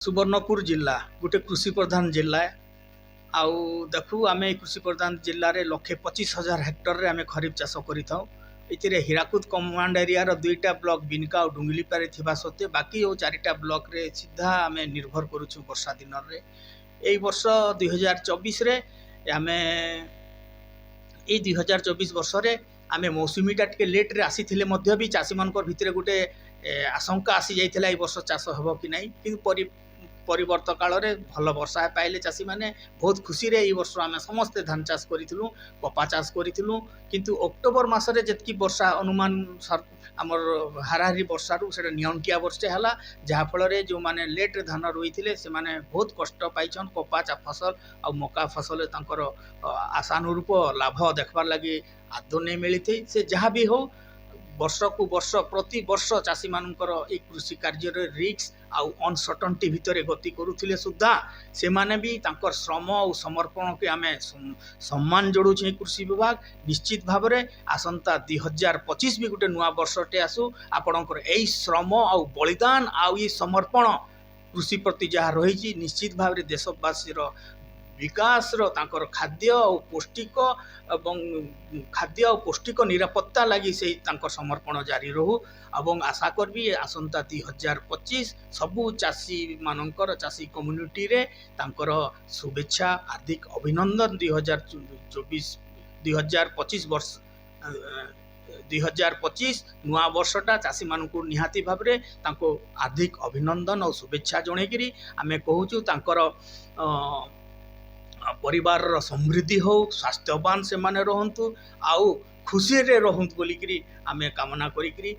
सुवर्णपुर जिला गोटे कृषि प्रधान जिला आउ देखू आम कृषि प्रधान जिले में 1,25,000 हेक्टर आम खरीफ चाष कर हीराकुद कमांड एरिया दुईटा ब्लॉक बिनका और डुंगलीपारे थिबा सत्वे बाकी और 4टा ब्लॉक रे सीधा आम निर्भर करुछु वर्षा दिन रे। यही वर्ष 2024 रे आम ये 2024 वर्ष रे आम मौसुमीटा टे लेट रे आसी भी चाषी मान भितर गोटे आशंका आसी जाइथिला वर्ष चाष हम कि नहीं कि परिवर्त काल रे भल वर्षा पाइले चाषी मैंने बहुत खुशी रे वर्ष आम समस्ते धान चाष करूँ कपा चाष करूँ किंतु अक्टोबर मसरे जी वर्षा अनुमान आमर हाराहारी वर्षारू से नियंटिया वर्षे है जहाँफल जो मैंने लेट रे धान रोई से मैंने बहुत कष्ट पाइछन कपा फसल आ मका फसल तांकर आशानुरूप लाभ देखबार लगी आदौ नहीं मिली थी से जहाँ भी हो वर्ष को वर्ष प्रति वर्ष चाषी मानकर एक कृषि कार्य रिक्स आउ अनसर्टनटी भितर गति करुले सुधा से माने भी तांकर श्रम और समर्पण के आम सम्मान जोड़ू कृषि विभाग निश्चित भाव में आसंता 2025 भी गोटे नुआ वर्षटे आसू आपणकर यही श्रम आउ बलिदान आउ ये समर्पण कृषि प्रति जहाँ रही निश्चित भाव में देशवासी विकास तांकर खाद्य और पौष्टिक एवं खाद्य और पौष्टिक निरापत्ता लगी से तांकर समर्पण जारी रहू एवं आशा करबी आसंता 2025 सबू चाषी मानकर चाषी कम्युनिटी रे तांकर शुभेच्छा हार्दिक अभिनंदन 2025 वर्ष 2025 नुआ वर्षटा चाषी मानू निहाती भाव में तांको हार्दिक अभिनंदन और शुभेच्छा जनईकरी आम कहूँ तांकर परिवार समृद्धि हो स्वास्थ्यवान से माने रहंतु आउ खुशी रे रहंतु बोलिकरी आमे कामना करिकरी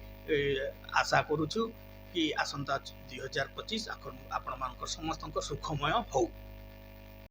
आशा करूछु कि आसंता 2025 आपण मानकर समस्त सुखमय हो।